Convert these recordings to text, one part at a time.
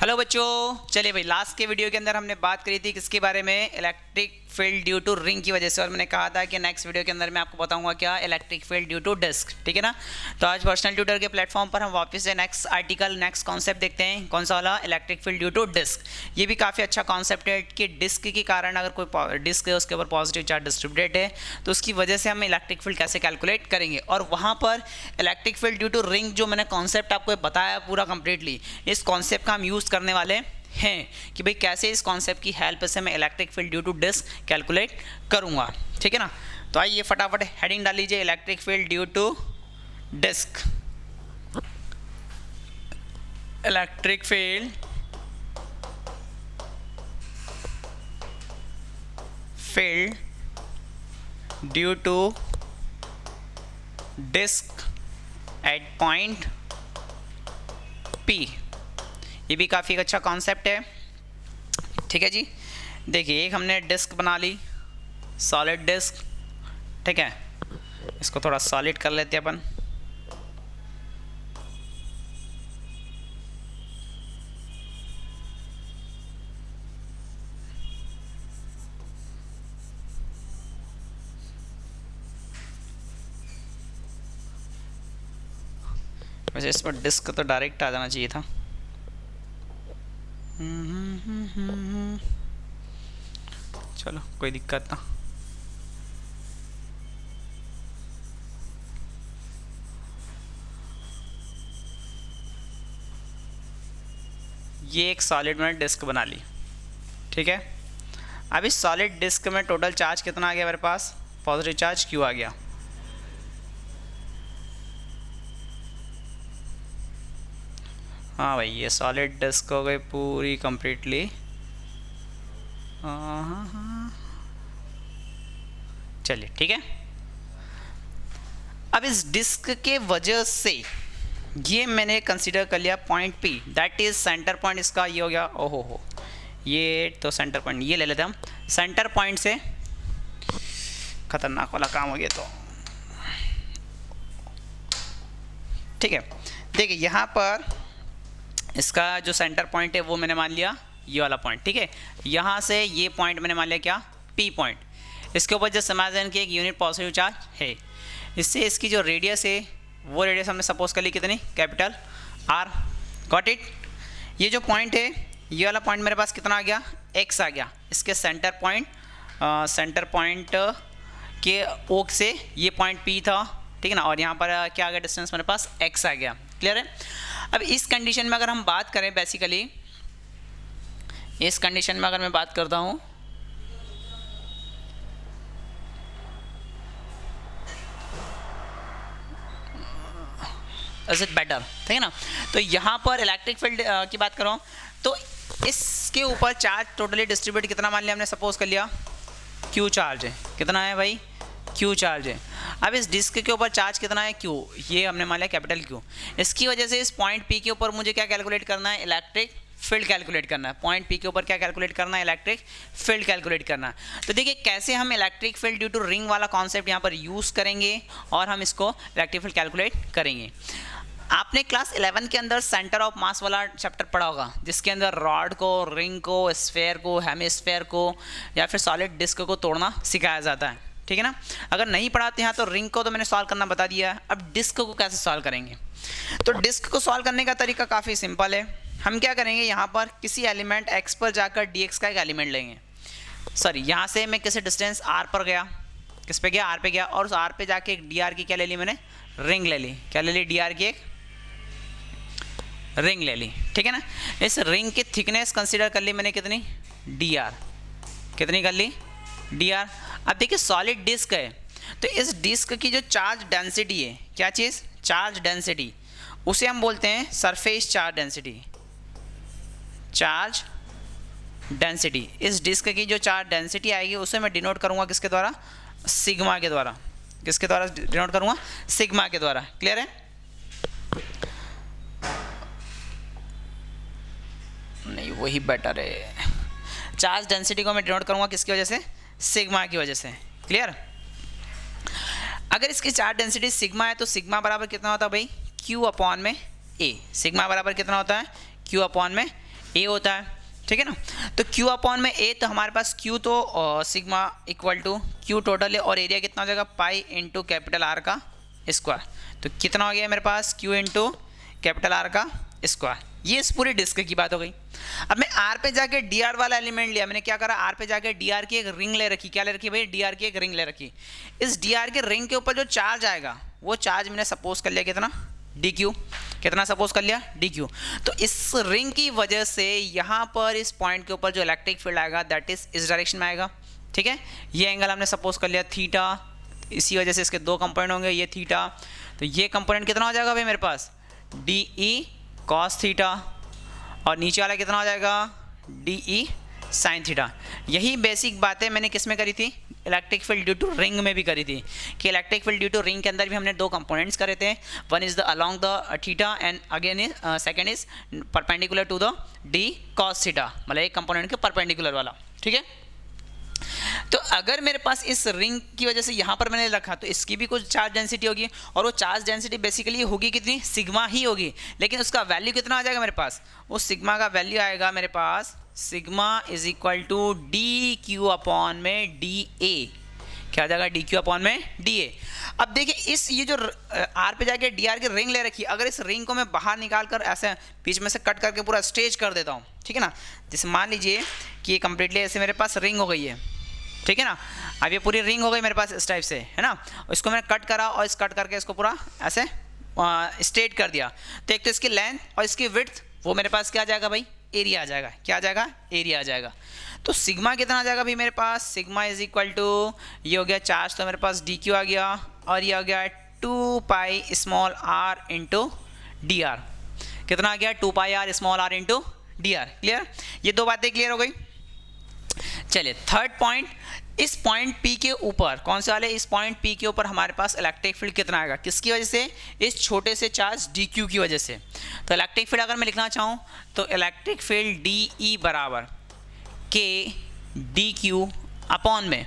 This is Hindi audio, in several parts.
हेलो बच्चों, चलिए भाई लास्ट के वीडियो के अंदर हमने बात करी थी किसके बारे में, electric field due to ring की वजह से। और मैंने कहा था कि नेक्स्ट वीडियो के अंदर मैं आपको बताऊंगा क्या, electric field due to disc. ठीक है ना। तो आज पर्सनल ट्यूटर के प्लेटफॉर्म पर हम वापस से नेक्स्ट आर्टिकल, नेक्स्ट कॉन्सेप्ट देखते हैं। कौन सा वाला? Electric field due to disc. ये भी काफ़ी अच्छा कॉन्सेप्ट है कि डिस्क के कारण अगर कोई डिस्क है उसके ऊपर पॉजिटिव चार्ज डिस्ट्रीब्यूटेड है तो उसकी वजह से हम इलेक्ट्रिक फील्ड कैसे कैलकुलेट करेंगे। और वहाँ पर electric field due to ring जो मैंने कॉन्सेप्ट आपको बताया पूरा कंप्लीटली, इस कॉन्सेप्ट का हम यूज़ करने वाले हैं कि भाई कैसे इस कॉन्सेप्ट की हेल्प से मैं electric field due to disc calculate करूंगा। ठीक है ना। तो आइए फटाफट हेडिंग डाल लीजिए, electric field due to disc. Electric field due to disc at point P। ये भी काफ़ी अच्छा कॉन्सेप्ट है। ठीक है जी। देखिए, एक हमने डिस्क बना ली, सॉलिड डिस्क। ठीक है, इसको थोड़ा सॉलिड कर लेते हैं अपन। वैसे इस पर डिस्क तो डायरेक्ट आ जाना चाहिए था। चलो कोई दिक्कत ना। ये एक सॉलिड में डिस्क बना ली। ठीक है। अब इस सॉलिड डिस्क में टोटल चार्ज कितना आ गया मेरे पास? पॉजिटिव चार्ज Q आ गया। हाँ भाई, ये सॉलिड डिस्क हो गई पूरी कंप्लीटली। चलिए ठीक है। अब इस डिस्क के वजह से ये मैंने कंसीडर कर लिया point P, that is centre point इसका ये हो गया। ओहो हो, ये तो सेंटर पॉइंट ये ले लेते हम। सेंटर पॉइंट से खतरनाक वाला काम हो गया। तो ठीक है, देखिए यहाँ पर इसका जो सेंटर पॉइंट है वो मैंने मान लिया ये वाला पॉइंट। ठीक है, यहाँ से ये पॉइंट मैंने मान लिया क्या, P पॉइंट। इसके ऊपर जस्ट इमेजिन कि एक यूनिट पॉजिटिव चार्ज है। इससे इसकी जो रेडियस है वो रेडियस हमने सपोज कर ली कितनी, कैपिटल R। Got it. ये जो पॉइंट है ये वाला पॉइंट मेरे पास कितना आ गया, X आ गया। इसके सेंटर पॉइंट के ओक से ये पॉइंट P था। ठीक है ना। और यहाँ पर क्या आ गया डिस्टेंस मेरे पास, X आ गया। क्लियर है। अब इस कंडीशन में अगर हम बात करें, बेसिकली इस कंडीशन में अगर मैं बात करता हूँ, इज इट बेटर? ठीक है ना। तो यहाँ पर इलेक्ट्रिक फील्ड की बात करूँ तो इसके ऊपर चार्ज टोटली डिस्ट्रीब्यूट कितना मान लिया हमने, सपोज कर लिया Q चार्ज है। कितना है भाई, Q चार्ज है। अब इस डिस्क के ऊपर चार्ज कितना है, Q, ये हमने मान लिया कैपिटल Q। इसकी वजह से इस पॉइंट P के ऊपर मुझे क्या कैलकुलेट करना है, इलेक्ट्रिक फील्ड कैलकुलेट करना है। पॉइंट P के ऊपर क्या कैलकुलेट करना है, इलेक्ट्रिक फील्ड कैलकुलेट करना है। तो देखिए कैसे हम electric field due to ring वाला कॉन्सेप्ट यहाँ पर यूज़ करेंगे और हम इसको इलेक्ट्रिक फील्ड कैलकुलेट करेंगे। आपने क्लास 11 के अंदर सेंटर ऑफ मास वाला चैप्टर पढ़ा होगा, जिसके अंदर रॉड को, रिंग को, स्फेयर को, हेमिस्फेयर को या फिर सॉलिड डिस्क को तोड़ना सिखाया जाता है। ठीक है ना। अगर नहीं पढ़ाते हैं तो रिंग को तो मैंने सॉल्व करना बता दिया है। अब डिस्क को कैसे सॉल्व करेंगे? तो डिस्क को सॉल्व करने का तरीका काफ़ी सिंपल है। हम क्या करेंगे, यहाँ पर किसी एलिमेंट x पर जाकर dx का एक एलिमेंट लेंगे। सॉरी, यहाँ से मैं किसी डिस्टेंस r पर गया, किस पे गया, r पे गया, और उस r पे जाके एक dr की क्या ले ली मैंने, रिंग ले ली। क्या ले ली, dr की एक रिंग ले ली। ठीक है ना। इस रिंग की थिकनेस कंसीडर कर ली मैंने कितनी, dr। कितनी कर ली, dr। अब देखिए सॉलिड डिस्क है तो इस डिस्क की जो चार्ज डेंसिटी है, क्या चीज़, चार्ज डेंसिटी, उसे हम बोलते हैं surface charge density. Charge density, इस डिस्क की जो चार्ज डेंसिटी आएगी उसे मैं डिनोट करूँगा किसके द्वारा, सिग्मा के द्वारा। किसके द्वारा डिनोट करूँगा, सिग्मा के द्वारा। क्लियर है। नहीं, वही बेटर है। चार्ज डेंसिटी को मैं डिनोट करूँगा किसकी वजह से, सिग्मा की वजह से। क्लियर। अगर इसकी चार्ज डेंसिटी सिग्मा है तो सिग्मा बराबर कितना होता है भाई, Q अपॉन में A। सिग्मा बराबर कितना होता है, Q अपॉन में ए होता है, ठीक है ना। तो Q अपॉन में A, तो हमारे पास Q तो sigma equal to Q total है और एरिया कितना हो जाएगा पाई इंटू कैपिटल R का स्क्वायर। तो कितना हो गया मेरे पास Q इंटू कैपिटल R का स्क्वायर। ये इस पूरी डिस्क की बात हो गई। अब मैं R पे जाके dr वाला एलिमेंट लिया, मैंने क्या करा R पे जाके dr की एक रिंग ले रखी। क्या ले रखी भाई? dr की एक रिंग ले रखी। इस dr के रिंग के ऊपर जो चार्ज आएगा वो चार्ज मैंने सपोज कर लिया कितना dq, कितना सपोज कर लिया dq। तो इस रिंग की वजह से यहाँ पर इस पॉइंट के ऊपर जो इलेक्ट्रिक फील्ड आएगा दैट इज इस डायरेक्शन में आएगा, ठीक है। ये एंगल हमने सपोज कर लिया थीटा, इसी वजह से इसके दो कंपोनेंट होंगे, ये थीटा। तो ये कंपोनेंट कितना हो जाएगा भाई मेरे पास डी ई कॉस थीटा, और नीचे वाला कितना हो जाएगा डी ई साइन थीटा। यही बेसिक बातें मैंने किस में करी थी? Electric field due to ring में भी करी थी, कि electric field due to ring के अंदर भी हमने दो कंपोनेंट्स करे थे। One is the along the theta and again is second is perpendicular to the D cos theta, मतलब एक कंपोनेंट के परपेंडिकुलर वाला, ठीक है। तो अगर मेरे पास इस रिंग की वजह से यहाँ पर मैंने रखा तो इसकी भी कुछ चार्ज डेंसिटी होगी, और वो चार्ज डेंसिटी बेसिकली होगी कितनी? सिग्मा ही होगी। लेकिन उसका वैल्यू कितना आ जाएगा मेरे पास? उस सिग्मा का वैल्यू आएगा मेरे पास sigma is equal to D Q upon में डी ए। क्या आ जाएगा? डी क्यू अपॉन में डी ए। अब देखिए इस ये जो आर पे जाके डी आर की रिंग ले रखी है, अगर इस रिंग को मैं बाहर निकाल कर ऐसे बीच में से कट करके पूरा स्ट्रेच कर देता हूँ, ठीक है ना। जैसे मान लीजिए कि ये कंप्लीटली ऐसे मेरे पास रिंग हो गई है, ठीक है ना। अब ये पूरी रिंग हो गई मेरे पास इस टाइप से, है ना। इसको मैंने कट करा और इस कट करके इसको पूरा ऐसे स्ट्रेट कर दिया। तो एक तो इसकी लेंथ और इसकी विड्थ वो मेरे पास क्या आ जाएगा भाई? एरिया आ जाएगा। क्या आ जाएगा? एरिया आ जाएगा। तो सिग्मा कितना आ जाएगा भाई मेरे पास? सिग्मा इज इक्वल टू ये हो गया चार्ज, तो मेरे पास डी क्यू आ गया, और ये हो गया 2 pi small are into D r. कितना आ गया? 2 pi r small are into D r. Clear? ये दो बातें क्लियर हो गई। चलिए थर्ड पॉइंट, इस पॉइंट P के ऊपर, कौन से वाले? इस पॉइंट P के ऊपर हमारे पास इलेक्ट्रिक फील्ड कितना आएगा? किसकी वजह से? इस छोटे से चार्ज dq की वजह से। तो इलेक्ट्रिक फील्ड अगर मैं लिखना चाहूँ तो इलेक्ट्रिक फील्ड DE बराबर k dq अपॉन में,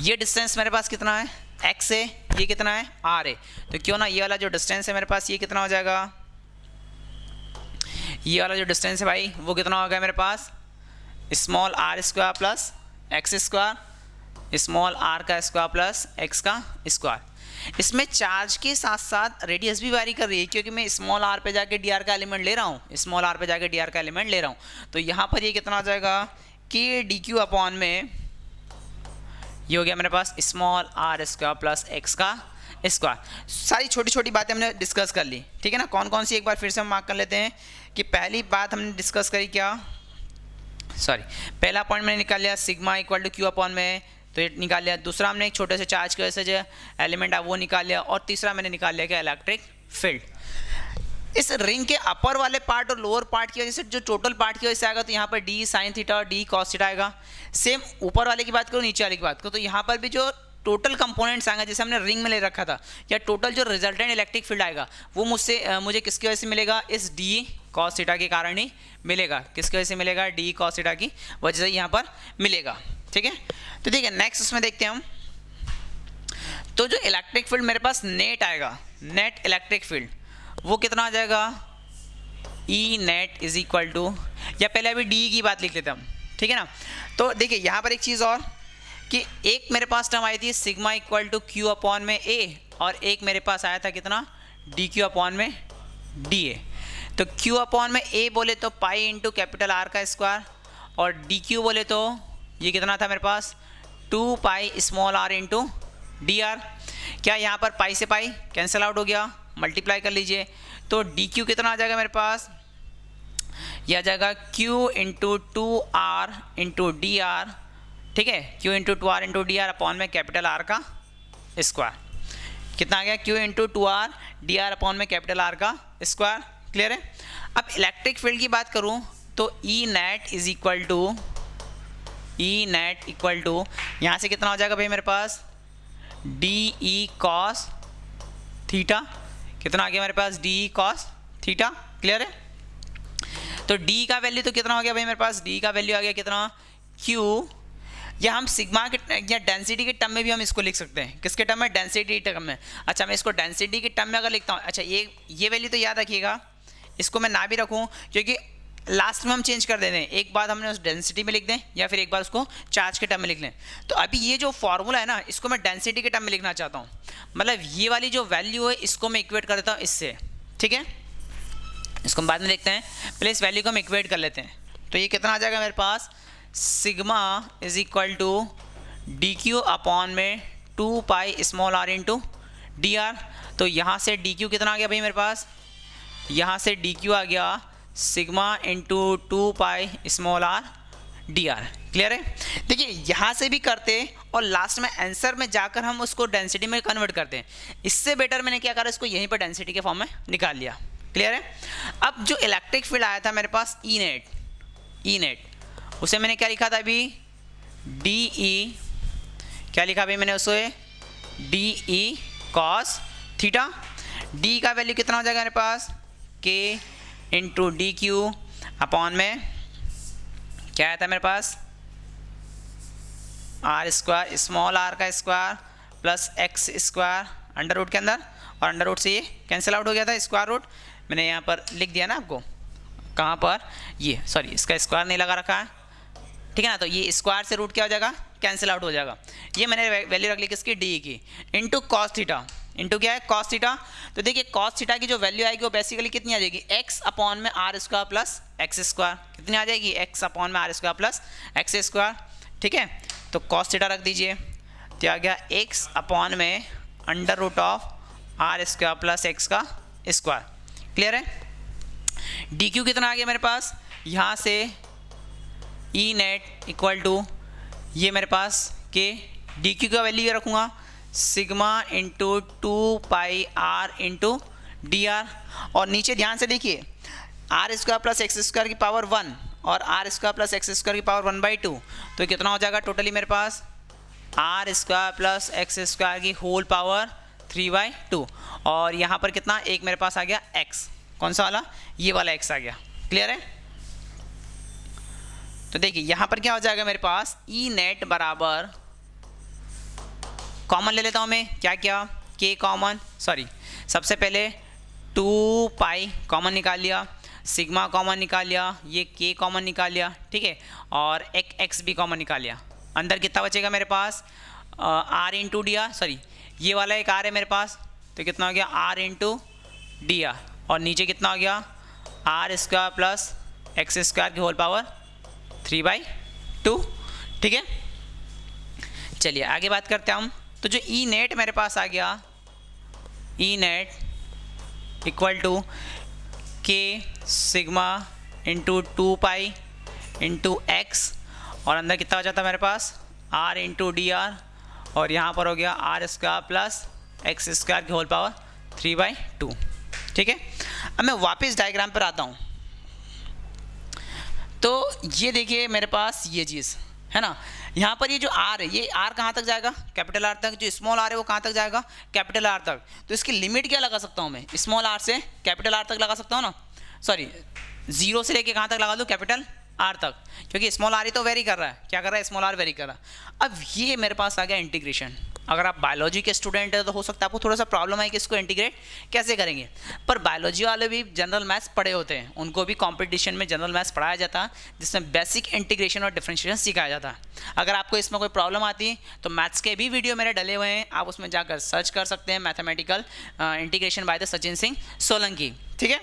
ये डिस्टेंस मेरे पास कितना है? x है, ये कितना है? r है। तो क्यों ना ये वाला जो डिस्टेंस है मेरे पास ये कितना हो जाएगा? ये वाला जो डिस्टेंस है भाई वो कितना हो गया मेरे पास? Small r square plus x square, small are का स्क्वायर प्लस एक्स का स्क्वायर। इसमें चार्ज के साथ साथ रेडियस भी वेरी कर रही है, क्योंकि मैं स्मॉल आर पे जाके डी आर का एलिमेंट ले रहा हूँ, स्मॉल आर पे जाके डी आर का एलिमेंट ले रहा हूँ। तो यहाँ पर ये कितना हो जाएगा? के डी क्यू अपॉन में ये हो गया मेरे पास small r square plus x का स्क्वायर। सारी छोटी छोटी बातें हमने डिस्कस कर ली, ठीक है ना। कौन कौन सी एक बार फिर से हम मार्क कर लेते हैं कि पहली बात हमने डिस्कस करी क्या? सॉरी, पहला पॉइंट मैंने निकाल लिया sigma equal to Q upon में, तो ये निकाल लिया। दूसरा हमने एक छोटे से चार्ज की वजह से जो एलिमेंट है वो निकाल लिया, और तीसरा मैंने निकाल लिया क्या? Electric field. इस रिंग के अपर वाले पार्ट और लोअर पार्ट की वजह से जो टोटल पार्ट की वजह से आएगा, तो यहाँ पर डी साइन थीटा और डी कॉस थीटा आएगा। सेम ऊपर वाले की बात करो, नीचे वाले की बात करो, तो यहाँ पर भी जो टोटल कंपोनेंट्स आएंगे जैसे हमने रिंग में ले रखा था, या टोटल जो रिजल्टेंट इलेक्ट्रिक फील्ड आएगा वो मुझे किसकी वजह से मिलेगा? इस डी कॉस थीटा के कारण ही मिलेगा। किसकी वजह से मिलेगा? डी कॉस थीटा की वजह से यहाँ पर मिलेगा, ठीक है। तो ठीक है, नेक्स्ट उसमें देखते हैं हम। तो जो इलेक्ट्रिक फील्ड मेरे पास नेट आएगा, नेट इलेक्ट्रिक फील्ड वो कितना आ जाएगा? ई नेट इज इक्वल टू, या पहले अभी डी की बात लिख लेते हैं हम, ठीक है ना। तो देखिए यहाँ पर एक चीज़ और, कि एक मेरे पास टर्म आई थी sigma equal to Q upon में ए, और एक मेरे पास आया था कितना? डी क्यू अपॉन में डी ए। तो क्यू अपॉन में ए बोले तो पाई इंटू कैपिटल आर का स्क्वायर, और डी क्यू बोले तो ये कितना था मेरे पास? 2 pi small are into D R. क्या यहाँ पर पाई से पाई कैंसिल आउट हो गया? मल्टीप्लाई कर लीजिए, तो डी क्यू कितना आ जाएगा मेरे पास? यह आ जाएगा Q into 2r into D R, ठीक है। Q into 2r into D R upon में कैपिटल आर का स्क्वायर। कितना आ गया? Q into 2r D R upon में कैपिटल आर का स्क्वायर। क्लियर है? अब इलेक्ट्रिक फील्ड की बात करूं तो E net is equal to, E net equal to यहाँ से कितना हो जाएगा भाई मेरे पास? D E cos theta. कितना आ गया मेरे पास? D E cos theta. Clear है? तो डी का वैल्यू तो कितना हो गया भाई मेरे पास? डी का वैल्यू आ गया कितना? क्यू, या हम सिग्मा के या डेंसिटी के टर्म में भी हम इसको लिख सकते हैं। किसके टर्म में? डेंसिटी टर्म में। अच्छा, मैं इसको डेंसिटी के टर्म में अगर लिखता हूँ, अच्छा ये वैल्यू तो याद रखिएगा, इसको मैं ना भी रखूँ, क्योंकि लास्ट में हम चेंज कर देते हैं, एक बार हमने उस डेंसिटी में लिख दें या फिर एक बार उसको चार्ज के टर्म में लिख लें। तो अभी ये जो फॉर्मूला है ना, इसको मैं डेंसिटी के टर्म में लिखना चाहता हूँ, मतलब ये वाली जो वैल्यू है इसको मैं इक्वेट कर देता हूँ इससे, ठीक है। इसको हम बाद में देखते हैं, पहले इस वैल्यू को हम इक्वेट कर लेते हैं। तो ये कितना आ जाएगा मेरे पास, sigma is equal to D Q upon में 2 pi small are into D R. तो यहाँ से डी क्यू कितना आ गया भाई मेरे पास, यहाँ से डी क्यू आ गया sigma into 2 pi small R D r. Clear है। देखिए यहाँ से भी करते और लास्ट में आंसर में जाकर हम उसको डेंसिटी में कन्वर्ट करते हैं, इससे बेटर मैंने क्या करा, इसको यहीं पर डेंसिटी के फॉर्म में निकाल लिया। क्लियर है। अब जो इलेक्ट्रिक फील्ड आया था मेरे पास ई नेट, उसे मैंने क्या लिखा था अभी, डी ई, क्या लिखा अभी मैंने उसे, D E cos theta. D का वैल्यू कितना हो जाएगा मेरे पास, के इंटू डी क्यू अपॉन में क्या आया था मेरे पास, आर स्क्वायर स्मॉल आर का square plus x square under root के अंदर, और अंडर रूट से ये कैंसिल आउट हो गया था, स्क्वायर रूट मैंने यहाँ पर लिख दिया ना आपको, कहाँ पर, ये सॉरी इसका स्क्वायर नहीं लगा रखा है, ठीक है ना। तो ये स्क्वायर से रूट क्या हो जाएगा, कैंसिल आउट हो जाएगा। ये मैंने वैल्यू रख ली किसकी, डी की, इंटू कॉस थीटा, इंटू क्या है कॉस थीटा। तो देखिए कॉस थीटा की जो वैल्यू आएगी वो बेसिकली कितनी आ जाएगी, एक्स अपॉन में R square plus x square, कितनी आ जाएगी, एक्स अपॉन में R square plus x square, ठीक है। तो कॉस थीटा रख दीजिए, तो आ गया एक्स अपॉन में under root of R square plus x का स्क्वायर। क्लियर है। डी क्यू कितना आ गया मेरे पास, यहाँ से ई नेट इक्वल टू ये मेरे पास के, डी क्यू का वैल्यू ये रखूँगा sigma into 2 pi R into D R, और नीचे ध्यान से देखिए R square plus x square की पावर 1 और R square plus x square की पावर 1/2, तो कितना हो जाएगा टोटली मेरे पास, R square plus x square की होल पावर 3/2, और यहाँ पर कितना, एक मेरे पास आ गया एक्स, कौन सा वाला, ये वाला एक्स आ गया। क्लियर है। तो देखिए यहाँ पर क्या हो जाएगा मेरे पास, ई नेट बराबर, कॉमन ले लेता हूँ मैं, क्या क्या, के कॉमन, सॉरी सबसे पहले 2 पाई कॉमन निकाल लिया, सिग्मा कॉमन निकाल लिया, ये के कॉमन निकाल लिया, ठीक है, और एक एक्स भी कॉमन निकाल लिया। अंदर कितना बचेगा मेरे पास, R into D R, sorry ये वाला एक आर है मेरे पास, तो कितना हो गया आर इंटू डी आर, और नीचे कितना हो गया R square plus x square की होल पावर 3/2, ठीक है। चलिए आगे बात करते हैं हम। तो जो ई नेट मेरे पास आ गया, E net equal to K sigma into 2 pi into X, और अंदर कितना हो जाता है मेरे पास, आर इंटू डी आर, और यहाँ पर हो गया R square plus x square की होल पावर 3/2, ठीक है। अब मैं वापस डायग्राम पर आता हूँ। तो ये देखिए मेरे पास ये चीज़ है ना, यहाँ पर ये जो आर है, ये आर कहाँ तक जाएगा, कैपिटल आर तक, जो स्मॉल आर है वो कहाँ तक जाएगा, कैपिटल आर तक। तो इसकी लिमिट क्या लगा सकता हूँ मैं, स्मॉल आर से कैपिटल आर तक लगा सकता हूँ ना, सॉरी 0 से लेके कहाँ तक लगा दूँ, कैपिटल आर तक, क्योंकि स्मॉल आर ही तो वेरी कर रहा है, क्या कर रहा है, स्मॉल आर वेरी कर रहा है। अब ये मेरे पास आ गया इंटीग्रेशन। अगर आप बायोलॉजी के स्टूडेंट है तो हो सकता है आपको थोड़ा सा प्रॉब्लम है कि इसको इंटीग्रेट कैसे करेंगे, पर बायोलॉजी वाले भी जनरल मैथ्स पढ़े होते हैं, उनको भी कंपटीशन में जनरल मैथ्स पढ़ाया जाता है, जिसमें बेसिक इंटीग्रेशन और डिफरेंशिएशन सिखाया जाता है। अगर आपको इसमें कोई प्रॉब्लम आती है तो मैथ्स के भी वीडियो मेरे डले हुए हैं, आप उसमें जाकर सर्च कर सकते हैं, mathematical integration by the Sachin Singh Solanki, ठीक है।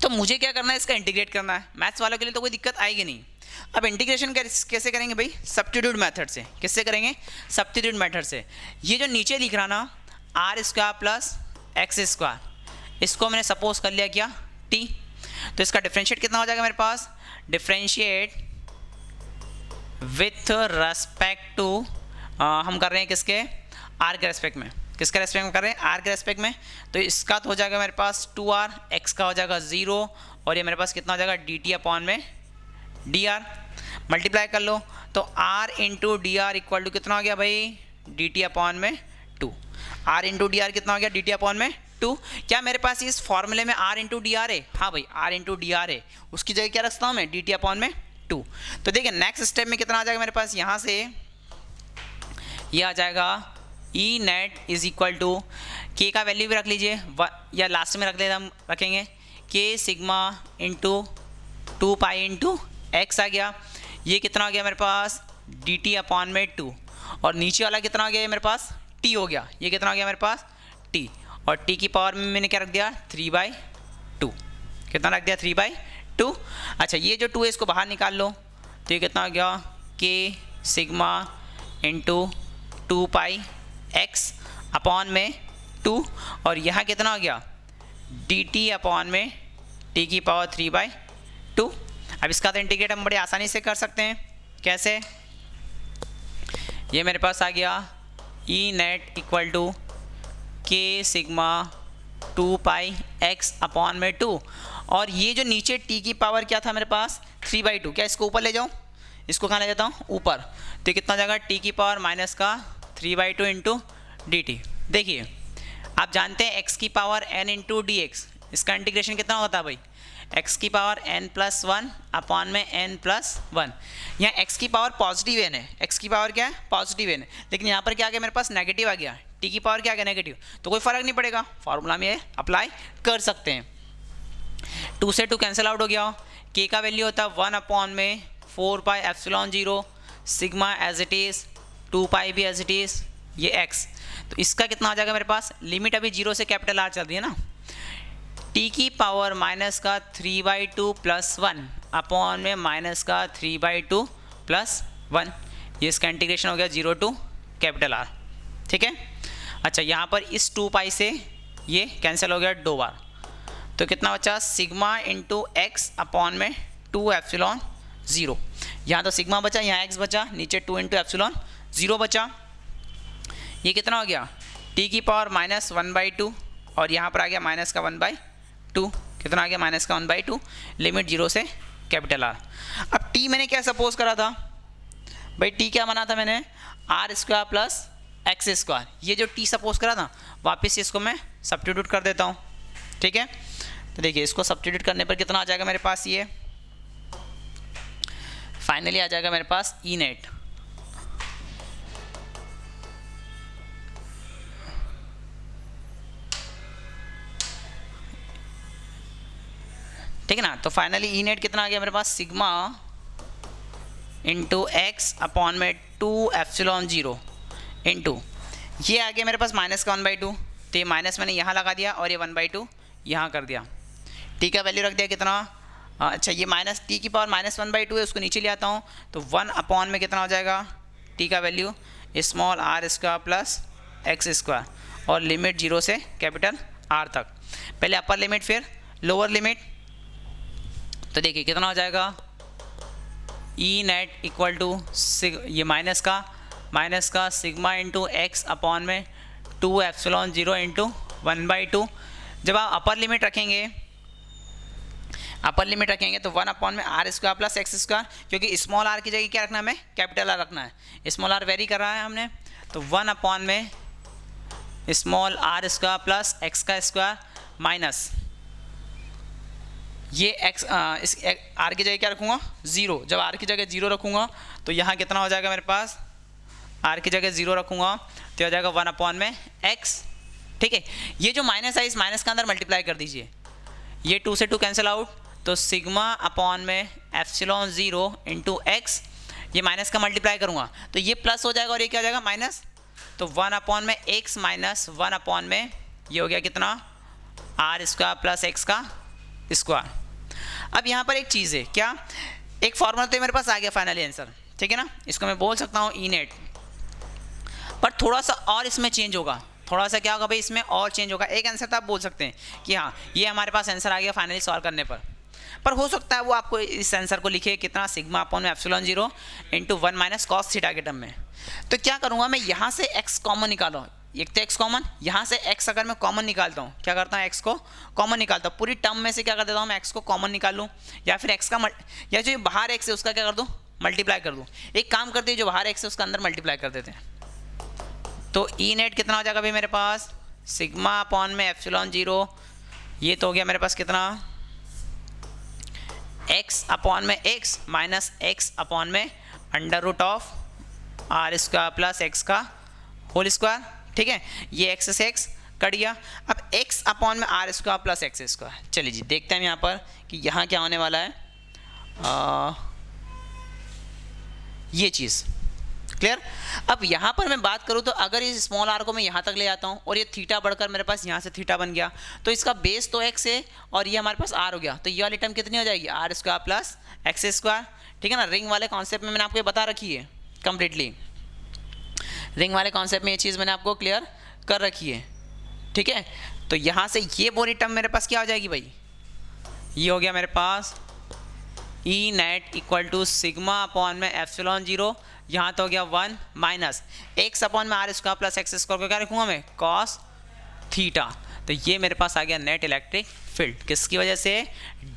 तो मुझे क्या करना है, इसका इंटीग्रेट करना है। मैथ्स वालों के लिए तो कोई दिक्कत आएगी नहीं। अब इंटीग्रेशन कैसे करेंगे भाई, सब्स्टिट्यूट मेथड से। किससे करेंगे, सब्स्टिट्यूट मेथड से। ये जो नीचे लिख रहा ना R square plus x square, इसको मैंने सपोज कर लिया क्या, टी, तो इसका डिफरेंशिएट कितना हो जाएगा मेरे पास, डिफरेंशिएट विथ रेस्पेक्ट टू, हम कर रहे हैं किसके, आर के रेस्पेक्ट में, किसके रेस्पेक्ट में कर रहे हैं, आर के रेस्पेक्ट में। तो इसका तो हो जाएगा मेरे पास 2r, एक्स का हो जाएगा 0, और ये मेरे पास कितना हो जाएगा dt अपॉन में dr, मल्टीप्लाई कर लो। तो r into D R equal to कितना हो गया भाई, dt अपॉन में 2, r इंटू डी आर कितना हो गया, dt अपॉन में 2। क्या मेरे पास इस फॉर्मूले में r इंटू डी आर है, हाँ भाई r इंटू डी आर है, उसकी जगह क्या रखता हूँ मैं, dt अपॉन में 2। तो देखिए नेक्स्ट स्टेप में कितना आ जाएगा मेरे पास, यहाँ से ये आ जाएगा ई नेट इज इक्वल टू, के का वैल्यू भी रख लीजिए या लास्ट में रख लेते हम रखेंगे, K sigma into 2 pi into X आ गया। ये कितना हो गया मेरे पास डी टी अपॉन में 2, और नीचे वाला कितना हो गया ये मेरे पास टी हो गया। ये कितना हो गया मेरे पास टी, और टी की पावर में मैंने क्या रख दिया 3/2। कितना रख दिया 3/2। अच्छा ये जो 2 है इसको बाहर निकाल लो, तो ये कितना हो गया के सिग्मा इंटू 2 पाई एक्स अपॉन में 2, और यहाँ कितना हो गया डी टी अपॉन में टी की पावर 3/2। अब इसका तो इंटीग्रेट हम बड़े आसानी से कर सकते हैं। कैसे, ये मेरे पास आ गया E net equal to K sigma 2 pi x upon में 2, और ये जो नीचे टी की पावर क्या था मेरे पास 3/2। क्या इसको ऊपर ले जाऊँ, इसको कहाँ ले जाता हूँ ऊपर, तो कितना जाएगा टी की पावर माइनस का 3/2 इंटू डी टी। देखिए आप जानते हैं x की power n into D x, इसका इंटीग्रेशन कितना होता है भाई x की पावर n+1 अपॉन में n+1। यहाँ x की पावर पॉजिटिव n है, x की पावर क्या है पॉजिटिव n है, लेकिन यहाँ पर क्या आ गया मेरे पास नेगेटिव आ गया, t की पावर क्या आ गया नेगेटिव, तो कोई फर्क नहीं पड़ेगा, फार्मूला में ये अप्लाई कर सकते हैं। 2 से 2 कैंसिल आउट हो गया, k का वैल्यू होता है 1 अपॉन में 4 pi epsilon 0 sigma as it is 2 pi भी एज इट इज़ ये x। तो इसका कितना आ जाएगा मेरे पास, लिमिट अभी 0 से कैपिटल R चल रही है ना, t की पावर माइनस का 3/2 प्लस 1 अपॉन में माइनस का 3/2 प्लस 1। ये इसका इंटीग्रेशन हो गया 0 टू कैपिटल R। ठीक है। अच्छा यहाँ पर इस 2 पाई से ये कैंसिल हो गया 2 बार, तो कितना बचा सिग्मा इंटू एक्स अपॉन में 2 एप्सिलॉन 0। यहाँ तो सिग्मा बचा, यहाँ x बचा, नीचे 2 इंटू एप्सिलॉन 0 बचा। ये कितना हो गया t की पावर माइनस 1/2, और यहाँ पर आ गया माइनस का 1/2। कितना आ गया माइनस का 1/2, लिमिट 0 से कैपिटल R। अब t मैंने क्या सपोज करा था भाई, t क्या बना था मैंने r² प्लस x²। ये जो t सपोज करा था वापस इसको मैं सब्स्टिट्यूट कर देता हूँ। ठीक है, तो देखिए इसको सब्स्टिट्यूट करने पर कितना आ जाएगा मेरे पास, ये फाइनली आ जाएगा मेरे पास ई नेट। ठीक है ना, तो फाइनली ई नेट कितना आ गया मेरे पास सिग्मा इंटू एक्स अपॉन में 2 एप्सिलॉन 0 इंटू ये आ गया मेरे पास माइनस का 1/2, तो ये माइनस मैंने यहाँ लगा दिया और ये 1/2 यहाँ कर दिया। टी का वैल्यू रख दिया कितना, अच्छा ये माइनस टी की पावर माइनस 1/2 है, उसको नीचे ले आता हूँ, तो 1 अपॉन में कितना हो जाएगा टी का value small r² plus x², और लिमिट 0 से कैपिटल R तक। पहले अपर लिमिट फिर लोअर लिमिट, तो देखिए कितना हो जाएगा ई नेट इक्वल टू ये माइनस का सिग्मा इंटू एक्स अपॉन में 2 एप्सिलॉन 0 इंटू 1/2। जब आप अपर लिमिट रखेंगे तो 1 अपॉन में r² प्लस x², क्योंकि स्मॉल r की जगह क्या रखना है हमें कैपिटल R रखना है, स्मॉल r वेरी कर रहा है हमने, तो 1 अपॉन में small r² plus x² minus ये x इस r की जगह क्या रखूँगा 0। जब r की जगह 0 रखूँगा तो यहाँ कितना हो जाएगा मेरे पास, r की जगह 0 रखूँगा तो हो जाएगा 1 अपॉन में x। ठीक है, ये जो माइनस है इस माइनस के अंदर मल्टीप्लाई कर दीजिए, ये 2 से 2 कैंसिल आउट, तो सिग्मा अपॉन में एप्सिलॉन 0 इंटू एक्स, ये माइनस का मल्टीप्लाई करूँगा तो ये प्लस हो जाएगा और ये क्या हो जाएगा माइनस, तो 1 अपॉन में x माइनस 1 अपॉन में ये हो गया कितना r² प्लस x का स्क्वायर। अब यहाँ पर एक चीज़ है, क्या एक फॉर्मूला तो मेरे पास आ गया फाइनली आंसर। ठीक है ना, इसको मैं बोल सकता हूँ ई नेट, पर थोड़ा सा और इसमें चेंज होगा, थोड़ा सा क्या होगा भाई इसमें और चेंज होगा। एक आंसर तो आप बोल सकते हैं कि हाँ ये हमारे पास आंसर आ गया फाइनली सॉल्व करने पर हो सकता है वो आपको इस आंसर को लिखे कितना सिग्मा अपॉन में epsilon 0 into 1 minus cos theta के टर्म में। तो क्या करूँगा मैं यहाँ से x कॉमन निकालूँ, एक तो x कॉमन, यहाँ से x अगर मैं कॉमन निकालता हूँ, क्या करता हूँ x को कॉमन निकालता हूँ, पूरी टर्म में से क्या कर देता हूँ मैं x को कॉमन निकाल लूँ, या फिर x का या जो बाहर x है उसका क्या कर दूँ मल्टीप्लाई कर दूँ। एक काम करते हैं जो बाहर x है उसका अंदर मल्टीप्लाई कर देते हैं, तो ई नेट कितना हो जाएगा भाई मेरे पास सिग्मा अपॉन में एप्सिलॉन 0, ये तो हो गया मेरे पास कितना x अपॉन में x माइनस x अपॉन में under root of r² plus x का होल स्क्वायर। ठीक है, ये x से x कट गया, अब x अपॉन में r² प्लस x²। चलिए जी देखते हैं यहाँ पर कि यहाँ क्या होने वाला है, ये चीज़ क्लियर। अब यहाँ पर मैं बात करूँ तो अगर इस स्मॉल आर को मैं यहाँ तक ले आता हूँ और ये थीटा बढ़कर मेरे पास यहाँ से थीटा बन गया, तो इसका बेस तो एक्स है और ये हमारे पास आर हो गया, तो ये वाली टर्म कितनी हो जाएगी, R square plus x square. ठीक है ना, रिंग वाले कॉन्सेप्ट में मैंने आपको ये बता रखी है कंप्लीटली, रिंग वाले कॉन्सेप्ट में ये चीज़ मैंने आपको क्लियर कर रखी है। ठीक है, तो यहाँ से ये पूरी टर्म मेरे पास क्या हो जाएगी भाई, ये हो गया मेरे पास E net equal to sigma upon में एप्सिलॉन जीरो, यहाँ तो हो गया 1 माइनस एक्स अपॉन में R square plus x square को क्या रखूँगा मैं, कॉस थीटा। तो ये मेरे पास आ गया नेट इलेक्ट्रिक फील्ड, किसकी वजह से,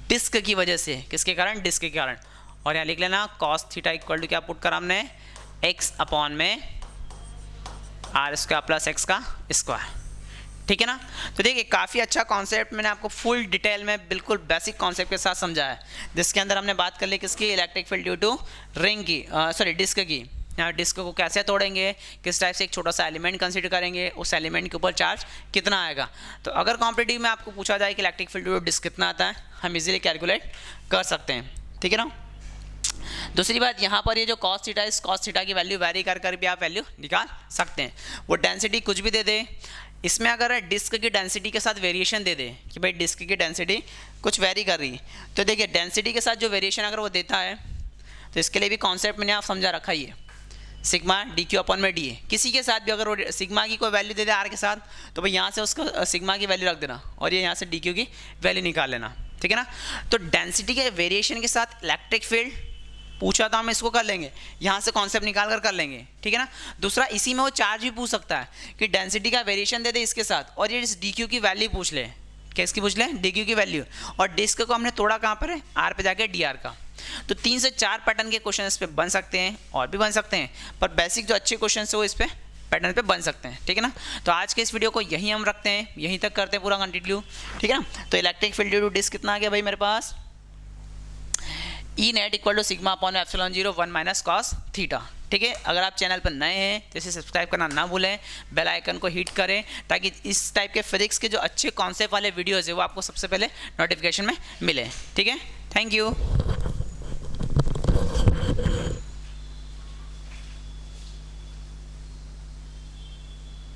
डिस्क की वजह से, किसके कारण, डिस्क के कारण। और यहाँ लिख लेना कॉस थीटा इक्वल टू क्या पुट करा हमने, एक्स अपॉन में आर स्क्वायर प्लस एक्स का स्क्वायर। ठीक है ना, तो देखिए काफ़ी अच्छा कॉन्सेप्ट मैंने आपको फुल डिटेल में बिल्कुल बेसिक कॉन्सेप्ट के साथ समझाया है, जिसके अंदर हमने बात कर ली किसकी, electric field due to ring की, सॉरी डिस्क की। यहाँ डिस्क को कैसे तोड़ेंगे, किस टाइप से एक छोटा सा एलिमेंट कंसीडर करेंगे, उस एलिमेंट के ऊपर चार्ज कितना आएगा। तो अगर कॉम्पिटिटिव में आपको पूछा जाए कि electric field due to disc कितना आता है, हम इजीली कैलकुलेट कर सकते हैं। ठीक है ना। दूसरी बात, यहाँ पर ये जो कॉस थीटा है, इस कॉस थीटा की वैल्यू वेरी कर भी आप वैल्यू निकाल सकते हैं। वो डेंसिटी कुछ भी दे दे, इसमें अगर डिस्क की डेंसिटी के साथ वेरिएशन दे दे कि भाई डिस्क की डेंसिटी कुछ वेरी कर रही है, तो देखिए डेंसिटी के साथ जो वेरिएशन अगर वो देता है, तो इसके लिए भी कॉन्सेप्ट मैंने आप समझा रखा ही है, सिग्मा डी क्यू अपॉन में डी है। किसी के साथ भी अगर वो सिग्मा की कोई वैल्यू दे दे आर के साथ, तो भाई यहाँ से उसका सिग्मा की वैल्यू रख देना और ये यहाँ से डी क्यू की वैल्यू निकाल लेना। ठीक है ना, तो डेंसिटी के वेरिएशन के साथ इलेक्ट्रिक फील्ड पूछा तो हम इसको कर लेंगे, यहाँ से कॉन्सेप्ट निकाल कर लेंगे। ठीक है ना। दूसरा, इसी में वो चार्ज भी पूछ सकता है कि डेंसिटी का वेरिएशन दे दे इसके साथ और ये इस डी क्यू की वैल्यू पूछ ले, किसकी पूछ ले, डी क्यू की वैल्यू। और डिस्क को हमने तोड़ा कहाँ पर है, आर पे जाके डी आर का। तो 3 से 4 पैटर्न के क्वेश्चन इस पे बन सकते हैं और भी बन सकते हैं, पर बेसिक जो अच्छे क्वेश्चन है वो इस पे पैटर्न पे बन सकते हैं। ठीक है ना, तो आज के इस वीडियो को यहीं हम रखते हैं, यहीं तक करते हैं पूरा कंटिन्यू। ठीक है ना, तो electric field due to disc कितना आ गया भाई मेरे पास, E net equal to sigma upon epsilon zero 1 minus cos theta. ठीक है, अगर आप चैनल पर नए हैं तो इसे सब्सक्राइब करना ना भूलें, बेल आइकन को हिट करें ताकि इस टाइप के फिजिक्स के जो अच्छे कॉन्सेप्ट वाले वीडियोज़ है वो आपको सबसे पहले नोटिफिकेशन में मिले। ठीक है, थैंक यू।